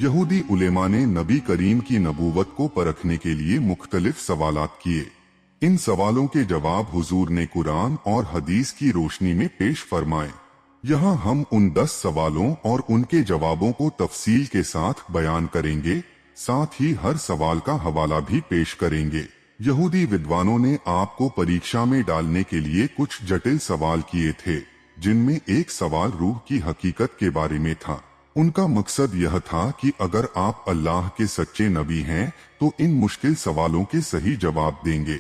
यहूदी उलेमा ने नबी करीम की नबूवत को परखने के लिए मुख्तलिफ सवालात किए। इन सवालों के जवाब हुजूर ने कुरान और हदीस की रोशनी में पेश फरमाए। यहाँ हम उन 10 सवालों और उनके जवाबों को तफसील के साथ बयान करेंगे, साथ ही हर सवाल का हवाला भी पेश करेंगे। यहूदी विद्वानों ने आपको परीक्षा में डालने के लिए कुछ जटिल सवाल किए थे, जिनमें एक सवाल रूह की हकीकत के बारे में था। उनका मकसद यह था कि अगर आप अल्लाह के सच्चे नबी हैं तो इन मुश्किल सवालों के सही जवाब देंगे।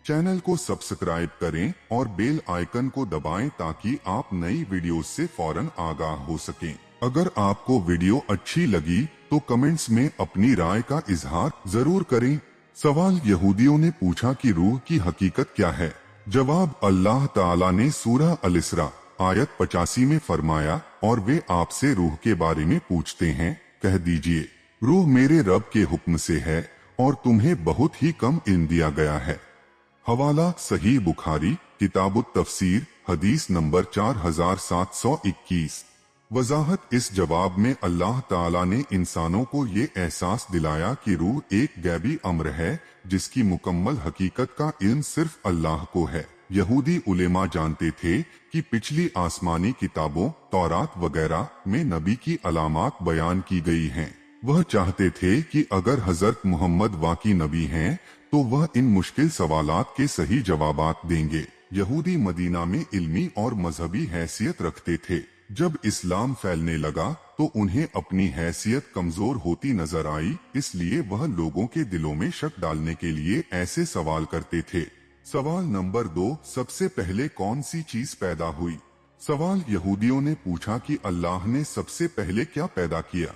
चैनल को सब्सक्राइब करें और बेल आइकन को दबाएं ताकि आप नई वीडियोस से फौरन आगाह हो सकें। अगर आपको वीडियो अच्छी लगी तो कमेंट्स में अपनी राय का इजहार जरूर करें। सवाल यहूदियों ने पूछा कि रूह की हकीकत क्या है। जवाब अल्लाह ताला ने सूरह अल-इसरा आयत 85 में फरमाया, और वे आपसे रूह के बारे में पूछते हैं, कह दीजिए रूह मेरे रब के हुक्म से है और तुम्हें बहुत ही कम इल्म दिया गया है। हवाला सही बुखारी किताबुत तफसीर हदीस नंबर 4721। वजाहत इस जवाब में अल्लाह ताला ने इंसानों को ये एहसास दिलाया कि रूह एक गैबी अम्र है जिसकी मुकम्मल हकीकत का इल्म सिर्फ अल्लाह को है। यहूदी उलेमा जानते थे कि पिछली आसमानी किताबों तौरात वगैरह में नबी की अलामात बयान की गई हैं। वह चाहते थे कि अगर हजरत मोहम्मद वाकई नबी हैं तो वह इन मुश्किल सवालात के सही जवाबात देंगे। यहूदी मदीना में इल्मी और मजहबी हैसियत रखते थे। जब इस्लाम फैलने लगा तो उन्हें अपनी हैसियत कमजोर होती नजर आई, इसलिए वह लोगों के दिलों में शक डालने के लिए ऐसे सवाल करते थे। सवाल नंबर 2, सबसे पहले कौन सी चीज पैदा हुई। सवाल यहूदियों ने पूछा कि अल्लाह ने सबसे पहले क्या पैदा किया।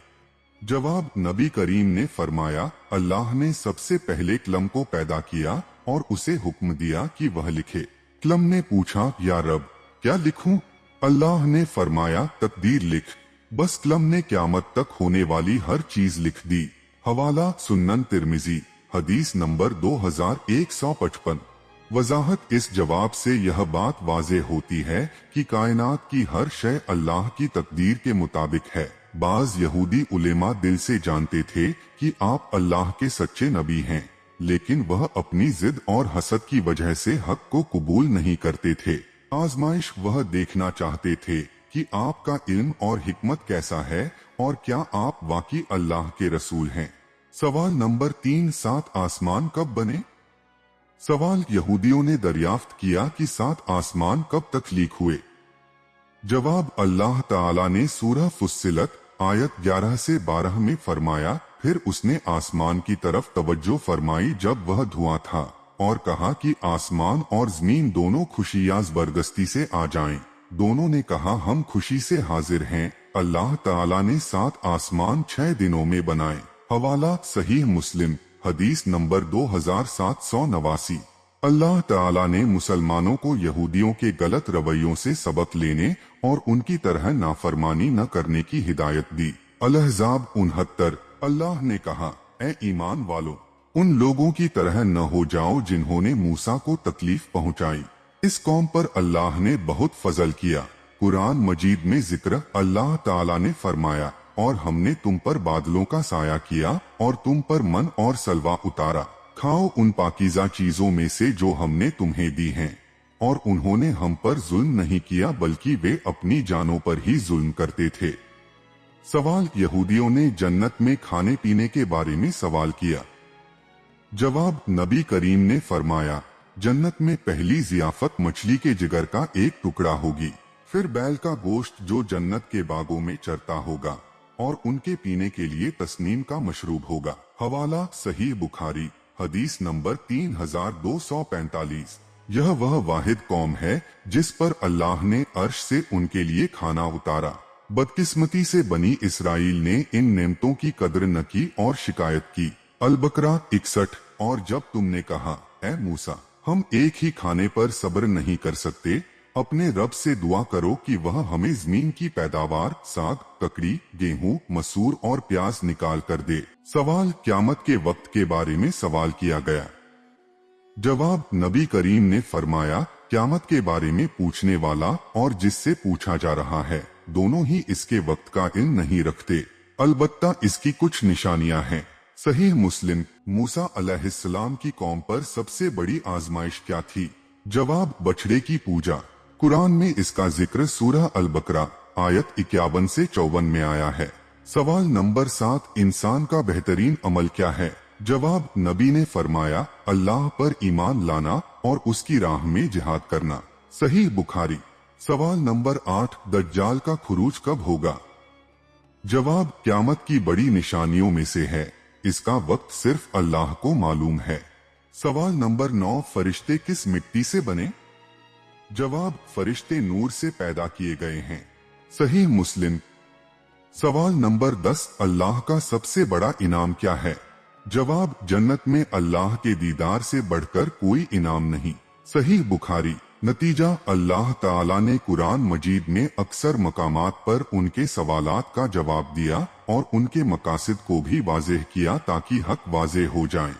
जवाब नबी करीम ने फरमाया, अल्लाह ने सबसे पहले कलम को पैदा किया और उसे हुक्म दिया कि वह लिखे। कलम ने पूछा, या रब क्या लिखूं? अल्लाह ने फरमाया, तकदीर लिख। बस कलम ने क़यामत तक होने वाली हर चीज लिख दी। हवाला सुन्नन तिर्मिजी हदीस नंबर 2155। वजाहत इस जवाब से यह बात वाज़े होती है कि कायनात की हर शय अल्लाह की तकदीर के मुताबिक है। बाज यहूदी उलेमा दिल से जानते थे कि आप अल्लाह के सच्चे नबी हैं, लेकिन वह अपनी जिद और हसद की वजह से हक को कबूल नहीं करते थे। आजमाइश वह देखना चाहते थे कि आपका इल्म और हिकमत कैसा है और क्या आप वाकई अल्लाह के रसूल हैं। सवाल नंबर 3, 7 आसमान कब बने। सवाल यहूदियों ने दरियाफ्त किया कि 7 आसमान कब तख्लीक हुए। जवाब अल्लाह ताला ने सूरह फुस्सिलत आयत 11 से 12 में फरमाया, फिर उसने आसमान की तरफ तवज्जो फरमाई जब वह धुआं था और कहा कि आसमान और जमीन दोनों खुशियां जबरदस्ती से आ जाएं। दोनों ने कहा, हम खुशी से हाजिर हैं। अल्लाह ताला ने 7 आसमान 6 दिनों में बनाए। हवाला सहीह मुस्लिम हदीस नंबर 2789। अल्लाह ताला ने मुसलमानों को यहूदियों के गलत रवैयों से सबक लेने और उनकी तरह नाफरमानी न करने की हिदायत दी। अल-अहज़ाब 69। अल्लाह ने कहा, ए ईमान वालों, उन लोगों की तरह न हो जाओ जिन्होंने मूसा को तकलीफ पहुंचाई। इस कौम पर अल्लाह ने बहुत फजल किया। कुरान मजीद में जिक्र अल्लाह ताला ने फरमाया, और हमने तुम पर बादलों का साया किया और तुम पर मन और सलवा उतारा। खाओ उन पाकीज़ा चीजों में से जो हमने तुम्हें दी हैं, और उन्होंने हम पर जुल्म नहीं किया बल्कि वे अपनी जानों पर ही जुल्म करते थे। सवाल यहूदियों ने जन्नत में खाने पीने के बारे में सवाल किया। जवाब नबी करीम ने फरमाया, जन्नत में पहली जियाफत मछली के जिगर का एक टुकड़ा होगी, फिर बैल का गोश्त जो जन्नत के बागों में चरता होगा, और उनके पीने के लिए तस्नीम का मशरूब होगा। हवाला सही बुखारी हदीस नंबर 3245। यह वह वाहिद कौम है जिस पर अल्लाह ने अर्श से उनके लिए खाना उतारा। बदकिस्मती से बनी इसराइल ने इन नेमतों की कदर न की और शिकायत की। अल-बकरा 61। और जब तुमने कहा, ए मूसा, हम एक ही खाने पर सब्र नहीं कर सकते, अपने रब से दुआ करो कि वह हमें जमीन की पैदावार साग, ककड़ी, गेहूं, मसूर और प्याज निकाल कर दे। सवाल क़यामत के वक्त के बारे में सवाल किया गया। जवाब नबी करीम ने फरमाया, क़यामत के बारे में पूछने वाला और जिससे पूछा जा रहा है दोनों ही इसके वक्त का इल्म नहीं रखते। अलबत्ता इसकी कुछ निशानियां हैं। सहीह मुस्लिम। मूसा अलैहिस्सलाम की कौम पर सबसे बड़ी आजमाइश क्या थी? जवाब, बछड़े की पूजा। कुरान में इसका जिक्र सूरह अल बकरा आयत 51 से 54 में आया है। सवाल नंबर 7, इंसान का बेहतरीन अमल क्या है? जवाब, नबी ने फरमाया, अल्लाह पर ईमान लाना और उसकी राह में जिहाद करना। सही बुखारी। सवाल नंबर 8, दज्जाल का खुरूज कब होगा? जवाब, क़यामत की बड़ी निशानियों में से है। इसका वक्त सिर्फ अल्लाह को मालूम है। सवाल नंबर 9, फरिश्ते किस मिट्टी से बने? जवाब, फरिश्ते नूर से पैदा किए गए हैं। सही मुस्लिम। सवाल नंबर 10, अल्लाह का सबसे बड़ा इनाम क्या है? जवाब, जन्नत में अल्लाह के दीदार से बढ़कर कोई इनाम नहीं। सही बुखारी। नतीजा, अल्लाह ताला ने कुरान मजीद में अक्सर मकामात पर उनके सवालात का जवाब दिया और उनके मकासद को भी वाज़ेह किया ताकि हक वाज़ेह हो जाए।